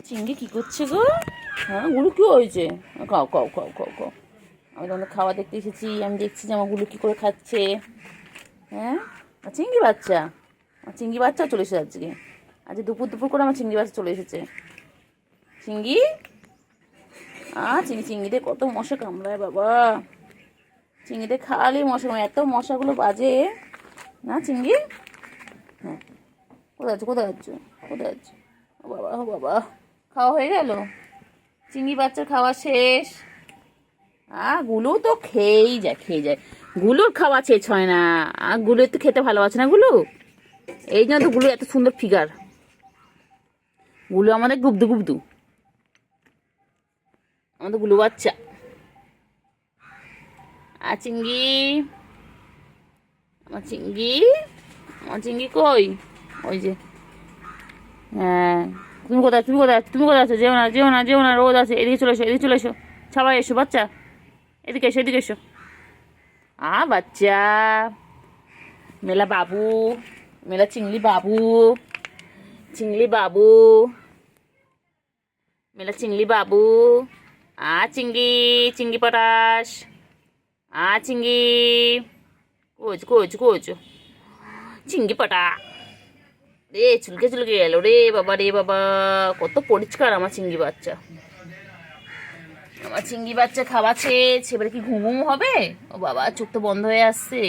চিংড়ি কি করছে গো? হ্যাঁ, গুলু কি হয়েছে? খাও খাও খাও খাও খাও। আমি তোমাদের খাওয়া দেখতে এসেছি, আমি দেখছি যে আমার গুলু কি করে খাচ্ছে। হ্যাঁ, চিংড়ি বাচ্চা, আমার চিংড়ি বাচ্চাও চলে এসেছে আজকে। আজ দুপুর দুপুর করে আমার চিংড়ি বাচ্চা চলে এসেছে। চিংড়ি চিংড়িতে কত মশা কামড়ায় বাবা। চিংড়িতে খালি মশা, এত মশাগুলো বাজে না চিংড়ি। হ্যাঁ, কোথায় যাচ্ছ কোথায় যাচ্ছ কোথায় যাচ্ছ? ও বাবা ও বাবা, খাওয়া হয়ে গেল? চিংড়ি বাচ্চার খাওয়া শেষ। গুলো তো খেয়েই যায় খেয়ে যায়, গুলোর খাওয়া শেষ হয় না। গুলো তো খেতে ভালোবাসে না গুলো, এই জন্য তো গুলো এত সুন্দর ফিগার। গুলো আমাদের গুবদু গুবদু, আমাদের গুলো বাচ্চা। চিংড়ি, আমার চিংড়ি, আমার চিংড়ি কই? ওই যে, হ্যাঁ, তুমি কোথায় তুমি কোথায় তুমি কোথায় আছো? যেও না যেও না যেও না, রোদ আছে। এদিকে চলে এসো, এদিকে চলে এসো, সবাই এসো বাচ্চা, এদিকে এসো এদিকে এসো। বাচ্চা, মেলা বাবু, মেলা চিংড়ি বাবু, চিংড়ি বাবু, মেলা চিংড়ি বাবু। চিংড়ি, চিংড়ি পটাশ। চিংড়ি, কোচ কোচ কোচ, চিংড়ি পটা। রে চুলকে চুলকে গেল রে বাবা, রে বাবা, কত পরিষ্কার আমার চিংড়ি বাচ্চা। আমার চিংড়ি বাচ্চা খাওয়া শেষ, এবারে কি ঘুম ঘুম হবে? ও বাবা, চোখ তো বন্ধ হয়ে আসছে।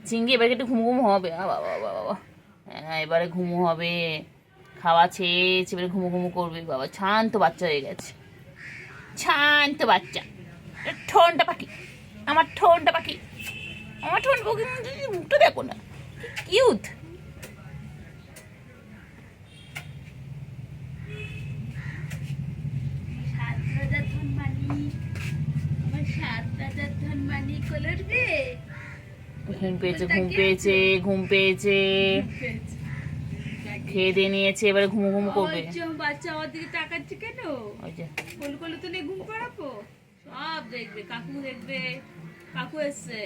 চিংড়ি এবারে একটু ঘুম ঘুম হবে। বাবা বাবা বাবা, হ্যাঁ এবারে ঘুমু হবে। খাওয়া শেষ, এবারে ঘুমু ঘুমু করবে। বাবা শান্ত বাচ্চা হয়ে গেছে, শান্ত বাচ্চা। ঠোনটা পাখি, আমার ঠোনটা পাখি, আমার ঠোন পাখি। মুখটা দেখো না, কিউট। ঘুম পেয়েছে ঘুম পেয়েছে ঘুম পেয়েছে, খেয়ে দিয়ে নিয়েছে, এবারে ঘুমু ঘুমু করবে। বাচ্চা আমার দিকে তাকাচ্ছে কেন? ওই যে কোল কোলে তো নিয়ে ঘুম পাড়াবো, সব দেখবে। কাকু দেখবে, কাকু এসছে,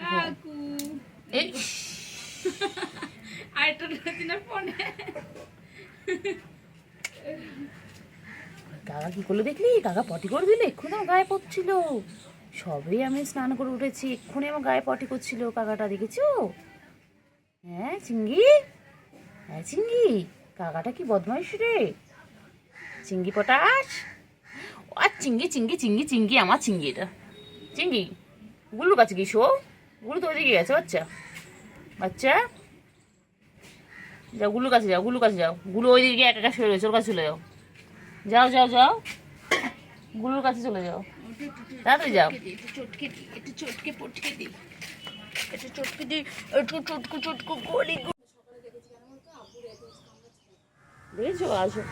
কাকু। এই আরেকটা রয়েছে না ফোনে। কাকা কি করলো দেখলি? কাকা পটি করে দিলে, এক্ষুনি আমার গায়ে পড়ছিল। সবই আমি স্নান করে উঠেছি, এক্ষুনি আমার গায়ে পটি করছিল কাকাটা, দেখেছো? হ্যাঁ চিংড়ি, হ্যাঁ চিংড়ি, কাকাটা কি বদমাইশ রে। চিংড়ি পটাশ, চিংড়ি চিংড়ি চিংড়ি চিংড়ি, আমার চিংড়ি এটা। চিংড়ি, গুলুর কাছে কি শো? গুলু তো ওইদিকে গেছে বাচ্চা, বাচ্চা যাও গুলুর কাছে যাও, গুলুর কাছে যাও। গুলু ওইদিকে একা একা শুয়ে রয়েছে, ওর কাছে চলে যাও। যাও যাও যাও, গুলুর কাছে চলে যাও, তাড়াতাড়ি যাও। চটকে দি, একটু চটকে পটকে দি, একটু চটকে দি, একটু চটকু চটকু করি। দেখেছো? আসো,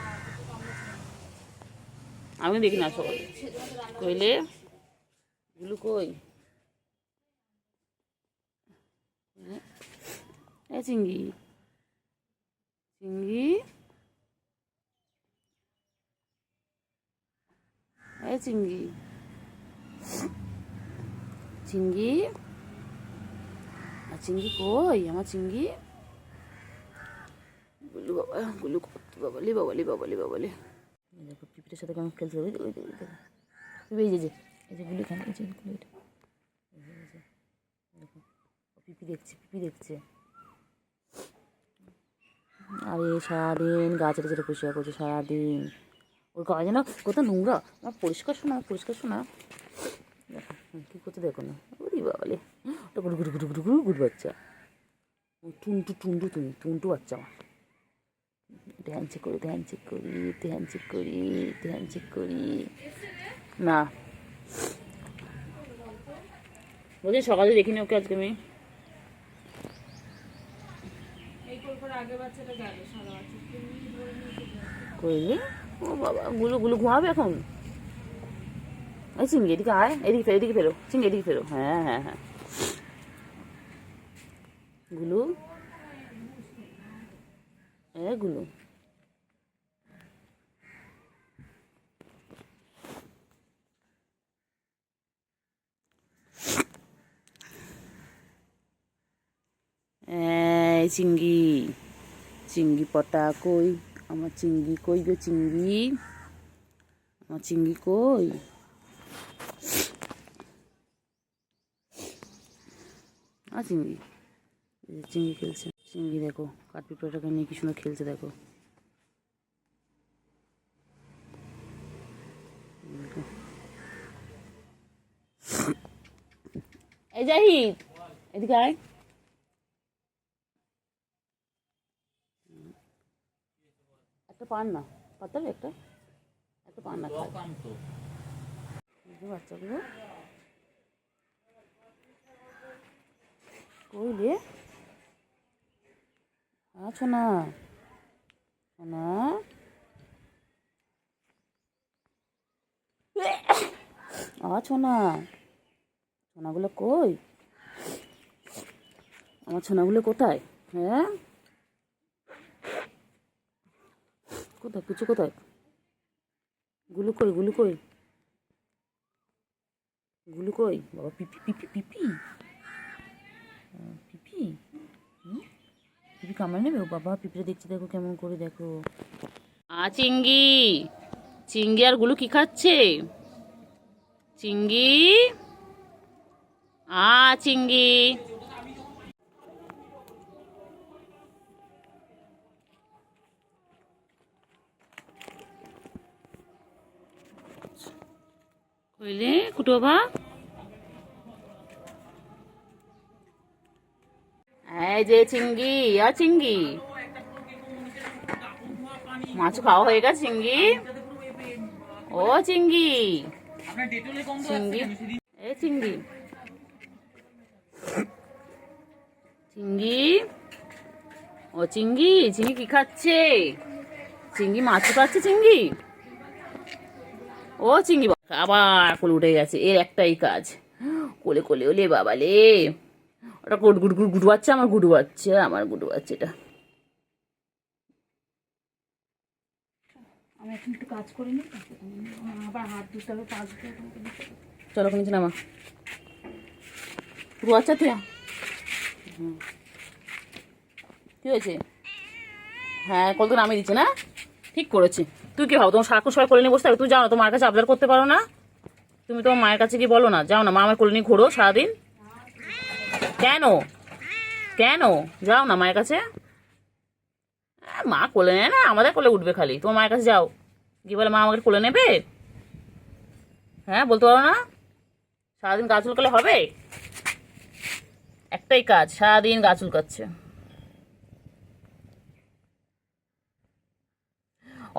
আমি দেখি না সকালে কইলে। গুলু কই? চিংড়ি, চিংড়ি, চিংড়ি, চিংড়ি, চিংড়ি কই আমার চিংড়ি? গুলু বাবা, গুলু বাবালি বাবালি বাবালি বাবালি। দেখো পিপিটার সাথে কেমন খেলছে, ওই ওই পিপি, এই যে এই যে গুলি খান, এই যে গুলি, দেখো পিপি দেখছে, পিপি দেখছে। আরে সারাদিন গাছের গাছের পরিষ্কার করছে সারাদিন, ওর গায়ে যেন কত নোংরা। আমার পরিষ্কার শোনা, পরিষ্কার শোনা। দেখো কী করতে দেখো না, ওরে বাবালে, ওটা গুড়ু গুড়ু গুড়ু গুড়ু গুড়ু গুড় বাচ্চা। টুন্টু টুন্টু, তুমি টুন্টু বাচ্চা আমার। ধ্যান চেক করি, ধ্যান চেক করি, ধ্যান চেক করি, ধ্যান চেক করি। না বলছি সকালে দেখিনি ওকে আজকে আমি। কইলি ও বাবা, গুলো গুলো ঘুমাবে এখন। এই চিংড়ি এদিকে আয়, এদিকে ফেরো, এদিকে ফেরো চিংড়ি, এদিকে ফেরো। হ্যাঁ হ্যাঁ হ্যাঁ, গুলু, গুলু। চিংড়ি, চিংড়ি পটা কই? আমার চিংড়ি কই গো চিংড়ি, আমার চিংড়ি কই? চিংড়ি, চিংড়ি খেলছে। চিংড়ি দেখো কাঠপিঁপড়াটাকে নিয়ে কি সুন্দর খেলছে দেখো। এই জাহিদ এদিকে আয়। একটা পান না, পাতাবে একটা একটা পান না খায় বাচ্চাগুলো। কইলে আছো না সোনা? আছো না? সোনাগুলো কই? আমার সোনাগুলো কোথায়? হ্যাঁ কোথায় কিছু কোথায়? গুলু কই, গুলু কই, গুলু কই? বাবা পিপি পিপি পিপি পিপি পিপি কামড়ে নেবে? ও বাবা পিপিটা দেখছি দেখো কেমন করে দেখো। চিংড়ি, চিংড়ি আর গুলু কি খাচ্ছে? চিংড়ি, চিংড়ি। কইলে কুটু বাবা? এই যে চিংড়ি, চিংড়ি মাছ খাওয়া হয়ে গেছে চিংড়ি? ও চিংড়ি, চিংড়ি এই চিংড়ি, চিংড়ি ও চিংড়ি, চিংড়ি কি খাচ্ছে? চিংড়ি মাছ খাচ্ছে চিংড়ি? ও চিংড়ি আবার কোলে উঠে গেছে, এর একটাই কাজ কোলে কোলে। ওলে বাবা লে, ওটা গুড গুড গুড গুড বাচ্চা, আমার গুডু বাচ্চা, আমার গুডু বাচ্চা এটা। আমি এখন একটু কাজ করে নিই, আবার হাত ধুতে হবে, পা ধুতে হবে। চলো নিচে নামা, গুডু বাচ্চা তুই। কি হয়েছে? হ্যাঁ কল তো নামিয়ে দিচ্ছে না, ঠিক করেছে। তুই কি ভাবো তোমার সারাক্ষণ সবাই কোলে নিয়ে বসতে হবে? তুই যাও না, তোমার কাছে আবদার করতে পারো না? তুমি তোমার মায়ের কাছে গিয়ে বলো না, যাও না মা আমার কোলে নিয়ে ঘোরো সারাদিন। কেন কেন যাও না মায়ের কাছে? মা কোলে নেয় না, আমাদের কোলে উঠবে খালি। তোমার মায়ের কাছে যাও, গিয়ে বলে মা আমাকে কোলে নেবে। হ্যাঁ বলতে পারো না? সারাদিন গা চুলকালে হবে? একটাই কাজ, সারাদিন গা চুলকাচ্ছে।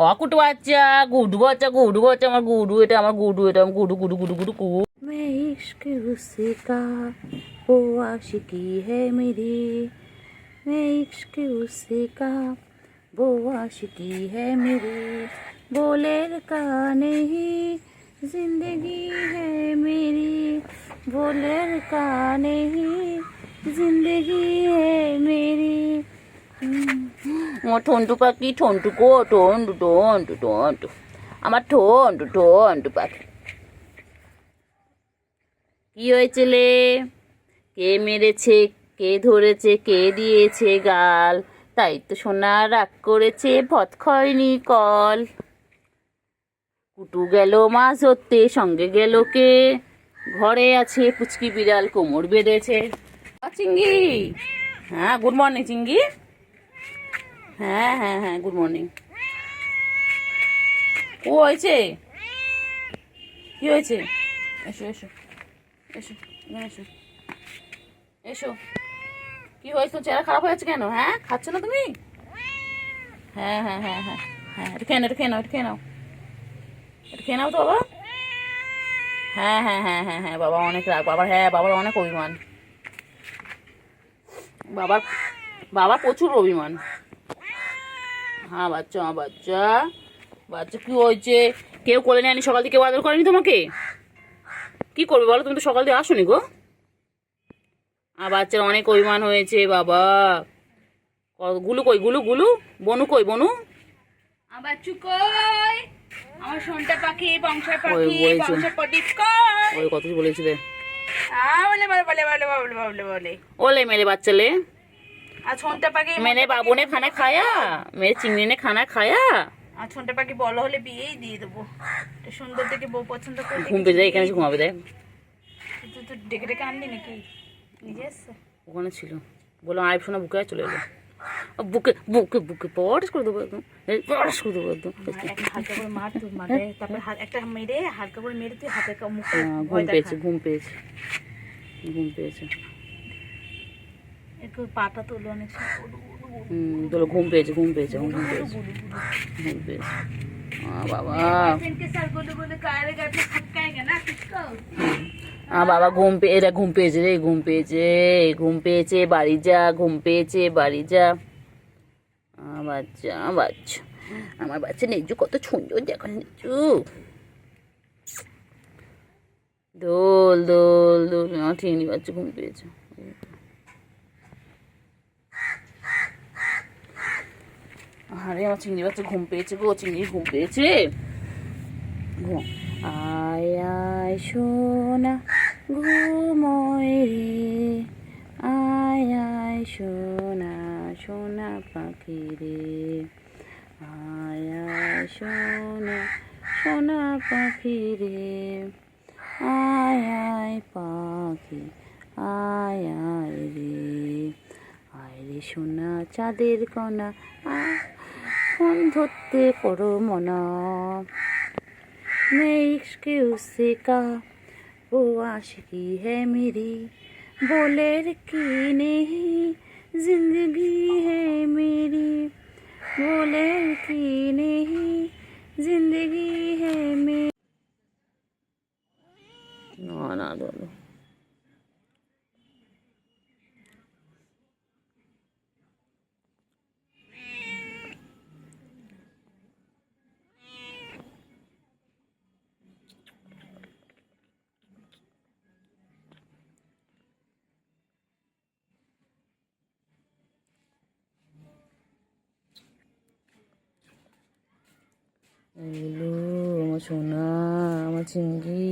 অকুটু বাচ্চা, গুডু বাচ্চা, গুডু বাচ্চা, আমার গুডু এটা, আমার গুডু এটা, আমার গুডু গুডু গুডু গুডু গুডু। मैं इश्क उससे का वो आशिकी है मेरी, मैं इश्क उससे का वो आशिकी है मेरी, बोलेर का नहीं जिंदगी है मेरी, बोलेर का नहीं जिंदगी है मेरी। আমার ঠন্টু পাখি, ঠন্টু গো, টন্টু টন্টু টন্টু, আমার ঠন্টু ঠন্টু পাখি। কি হয়েছে লে? কে মেরেছে, কে ধরেছে, কে দিয়েছে গাল? তাই তো সোনা রাগ করেছে, ভৎ খয়নি কল। কুটু গেল মাছ ধরতে, সঙ্গে গেল কে? ঘরে আছে পুচকি বিড়াল, কোমর বেঁধেছে। চিংড়ি, হ্যাঁ গুড মর্নিং চিংড়ি। হ্যাঁ হ্যাঁ হ্যাঁ গুড মর্নিং। ও হয়েছে, কি হয়েছে? এসো এসো এসো, এখানে এসো, এসো। কি হয়েছে? তোর চেহারা খারাপ হয়ে যাচ্ছে কেন? হ্যাঁ খাচ্ছ না তুমি? হ্যাঁ হ্যাঁ হ্যাঁ হ্যাঁ হ্যাঁ, এটা খেয়ে নাও, এটা খেয়ে নাও, এটা খেয়ে নাও, এটা খেয়ে নাও তো বাবা। হ্যাঁ হ্যাঁ হ্যাঁ হ্যাঁ হ্যাঁ, বাবা অনেক রাগ বাবার, হ্যাঁ বাবার অনেক অভিমান, বাবার বাবা প্রচুর অভিমান। হ্যাঁ বাচ্চা, আমার বাচ্চা, বাচ্চা কি হয়েছে? কেউ কোলে নেয়নি সকাল থেকে, কেউ আদর করেনি তোমাকে? কি করবে বলো, তুমি তো সকাল দিয়ে আসোনি গো। আর বাচ্চার অনেক অভিমান হয়েছে বাবা। গুলু কই, গুলু গুলু, বনু কই, বনু আমার চুকই, আমার সোনটা পাখি, বংশের পাখি, বংশের প্রদীপ কই? ওই কত বলেছিলে? বলে বলে বলে বলে বলে বলে বলে ওলে মেলে বাচ্চালে। আর छोटे पाखी मेरे बाबू ने खाना खाया, मेरे चिंगड़ी ने खाना खाया। আর छोटे পাখি বড় হলে বিয়েই দিয়ে দেবো। তো সুন্দর থেকে বউ পছন্দ করে ঘুম পেয়ে যায়, এখানে এসে ঘুমাবে দেখ। তুই তো ডেকে ডেকে আনলি নাকি নিজে এসছে? ওখানে ছিল, বললাম আইফ শোনা বুকে চলে এলো। বুকে বুকে বুকে পড়স করে দেবো একদম, পড়স করে দেবো একদম। একটা হালকা করে মার, তুই মারে, তারপর একটা মেরে হালকা করে মেরে তুই হাতে মুখে ঘুম পেয়েছে, ঘুম পেয়েছে, ঘুম পেয়েছে। একটু পাটা তোলো অনেক তোলো, ঘুম পেয়েছে, ঘুম পেয়েছে, ঘুম পেয়েছে, ঘুম পেয়েছে। বাবা বাবা ঘুম পেয়ে, এরা ঘুম পেয়েছে রে, ঘুম পেয়েছে, ঘুম পেয়েছে, বাড়ি যা, ঘুম পেয়েছে, বাড়ি যা। বাচ্চা বাচ্চা, আমার বাচ্চা নেজু কত সুন্দর দেখো, নেজু দোল দোল দোল। আমার ঠিকনি বাচ্চা ঘুম পেয়েছে। আরে আমার চিংড়ি বাচ্চা ঘুম পেয়েছে গো, চিংড়ি ঘুম পেয়েছে। ঘুম আয় আয় সোনা ঘুমোয় রে, আয় আয় সোনা সোনা পাখি রে, আয় আয় সোনা সোনা পাখি রে, আয় আয় পাখি আয় আয় রে, আয় রে সোনা চাঁদের কণা, ফোন ধরতে করো মনা, मैं इश्क उससे का वो आशिकी है मेरी, बोले की नहीं जिंदगी है मेरी, बोले की नहीं जिंदगी है मेरी। ना ना बोलो এলো আমার সোনা, আমার চিংড়ি,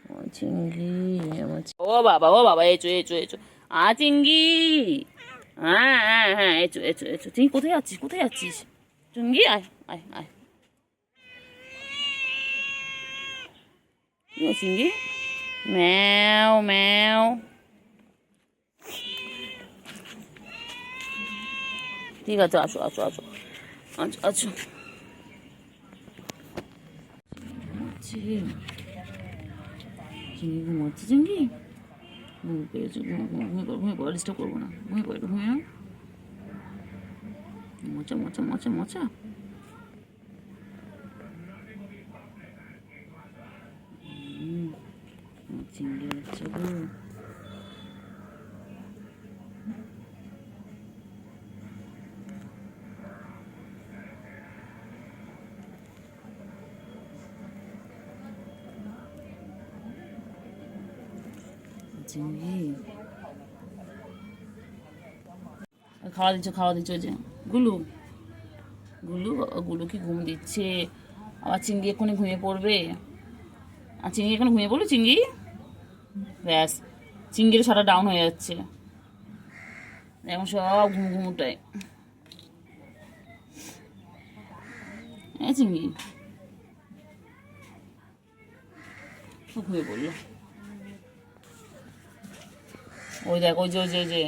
আমার চিংড়ি, আমার ও বাবা, ও বাবা, এচো এচো এচো, চিংড়ি, হ্যাঁ হ্যাঁ হ্যাঁ, এচো এচো এচো। তুই কোথায় আছিস, কোথায় আছিস চিংড়ি? আয় আয় আয়, চিংড়ি, ম্যাও ম্যাও। ঠিক আছে, আসো আসো আসো, আচ্ছা আচ্ছা। চিংড়ি ঘুমাচ্ছে, চিংড়ি ঘুম পেয়েছে, ঘুমিয়ে পড়ো, ঘুমিয়ে পড়ো, ডিস্টার্ব করবো না, ঘুমিয়ে পড়ো, ঘুমিয়ে নাও। মোচা মোচা মোচা মোচা, চিংড়ি হচ্ছে গো। চিংড়ি খাওয়া দিচ্ছ, খাওয়া দিচ্ছ, যে গুলু গুলু, গুলু কি ঘুম দিচ্ছে? আবার চিংড়ি এক্ষুনি ঘুমিয়ে পড়বে। আর চিংড়ি এখন ঘুমিয়ে পড়বে, চিংড়ি ব্যাস, চিংড়ির সারা ডাউন হয়ে যাচ্ছে এখন, সব ঘুম ঘুমুটাই। হ্যাঁ চিংড়ি ঘুমিয়ে পড়লো। ওই দেখ, ওই যে ওই যে ওই যে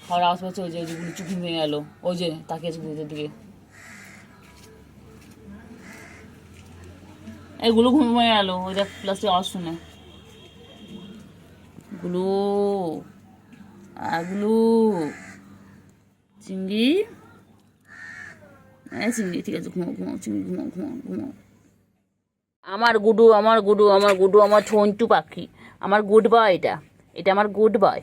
খাওয়ার আওয়াজ পাচ্ছে, ওই যে ওই যে গুলো চুপ ভেঙে গেল, ওই যে তাকিয়েছে গুলোদের দিকে। এইগুলো ঘুমিয়ে গেল, ওই দেখ প্লাস্টিক আওয়াজ শুনে। গুলো গুলো, চিংড়ি, হ্যাঁ চিংড়ি ঠিক আছে, ঘুমাও ঘুমাও চিংড়ি, ঘুমাও ঘুমাও ঘুমাও। আমার গুডু, আমার গুডু, আমার গুডু, আমার ঠন্টু পাখি, আমার গুড বয়, এটা এটা আমার গুড বয়,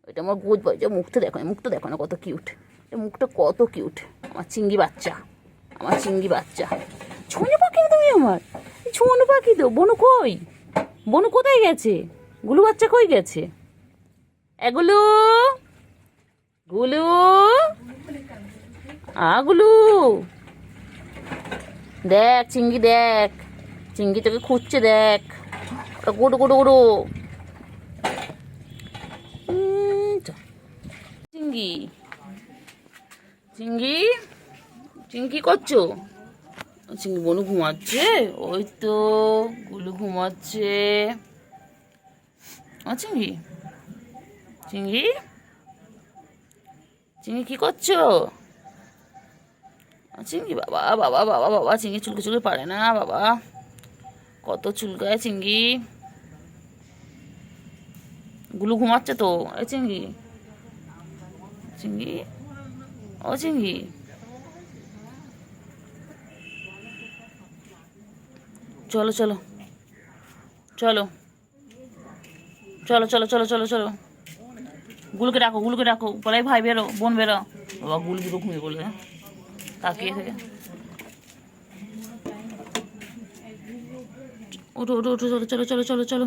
এটা আমার গুড বয়। যে মুখটা দেখো, মুখটা দেখো না কত কিউট, মুখটা কত কিউট, আমার চিংড়ি বাচ্চা, আমার চিংড়ি বাচ্চা। ছোনো পাখি তুমি আমার, ছোনো পাখি তো। বনু কই, বনু কোথায় গেছে? গুলু বাচ্চা কই গেছে? এগুলো গুলু, গুলু দেখ, চিংড়ি দেখ, চিংড়ি তোকে খুঁজছে দেখ, গুডু গুডু গুডু। চিংড়ি চিঙ্গি, চিঙ্গি কি করছো? চিঙ্গি বনু ঘুমাচ্ছে, ওই তো গুলু ঘুমাচ্ছে। চিঙ্গি, চিঙ্গি, চিঙ্গি কি করছো? চিঙ্গি বাবা বাবা বাবা বাবা, চিঙ্গি চুলকে চুলকে পারে না বাবা, কত চুলকায় চিঙ্গি। গুলু ঘুমাচ্ছে তো। এই চিঙ্গি, চিঙ্গি, ও চিঙ্গি, চলো চলো চলো চলো চলো চলো চলো চলো, গুলুকে ডাকো, গুলুকে ডাকো, বলাই ভাই বেরো, বোন বেরো। বাবা গুলু দুটো ঘুমিয়ে বলে তাকিয়ে থেকে। ওঠো ওঠো ওঠো, চলো চলো চলো চলো চলো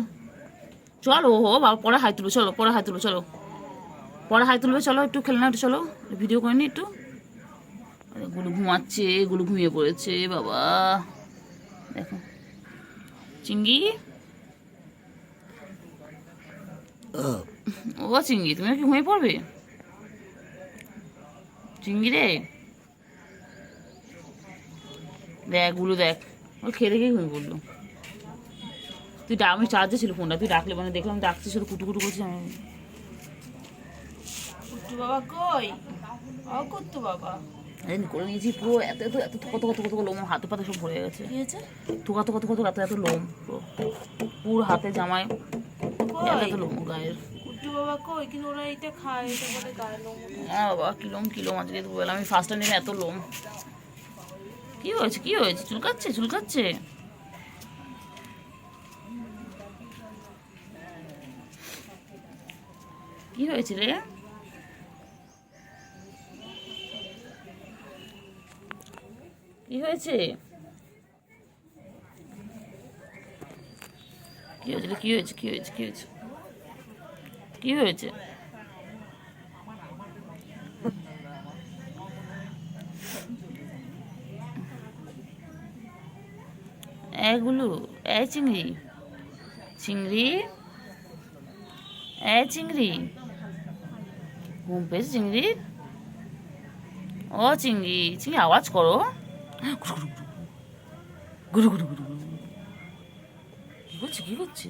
চলো। ও বাবা পরে হাই তুলো, চলো পরে হাই তুলো, চলো পরে হাই তুলবে, চলো একটু খেলে না, একটু চলো ভিডিও করে নি একটু। গুলু ঘুমাচ্ছে, গুলু ঘুমিয়ে পড়েছে বাবা। দেখো চিঙ্গি, ও চিঙ্গি তুমি কি ঘুমিয়ে পড়বে? চিঙ্গি রে, দেখ গুলু দেখ, ও খেয়ে দেখেই ঘুমিয়ে পড়লো। তুই আমি চার্জে ছিল ফোনটা, তুই ডাকলে মানে দেখলাম ডাকছি, শুধু কুটু কুটু করছি আমি। কুট্টু বাবা কই? ও কুট্টু বাবা করে নিয়েছি পুরো, এত এত এত কত কত কত লোম, হাতে পাতে সব ভরে গেছে। কি হয়েছে? কত কত কত এত এত লোম, পুরো হাতে জামায় এত এত লোম গায়ের। কুট্টু বাবা কই? কিন্তু ওরা এটা খায়, এটা বলে গায়ে লোম। হ্যাঁ বাবা কিলোম কিলোম, আজকে তো বললাম আমি ফার্স্ট টাইম এত লোম। কি হয়েছে কি হয়েছে? চুলকাচ্ছে চুলকাচ্ছে? কি হয়েছে রে? কি হয়েছে? কি হয়েছে কি হয়েছে কি হয়েছে কি হয়েছে কি হয়েছে? এগুলো এই চিংড়ি, চিংড়ি, এই চিংড়ি, ঘুম পেয়েছে চিংড়ি? ও চিংড়ি, চিংড়ি আওয়াজ করো, গুরু গুরু গুরু গুরু, কি করছে কি করছে?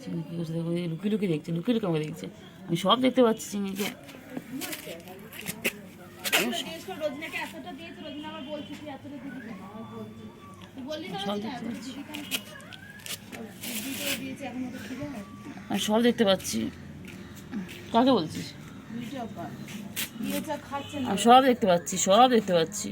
চিংড়ি কি করছে দেখো, লুকিয়ে লুকিয়ে দেখছে, লুকিয়ে লুকিয়ে আমাকে দেখছে। আমি সব দেখতে পাচ্ছি চিংড়িকে। সব দেখতে পাচ্ছি, আমি সব দেখতে পাচ্ছি। কাকে বলছিস? আমি সব দেখতে পাচ্ছি, সব দেখতে পাচ্ছি।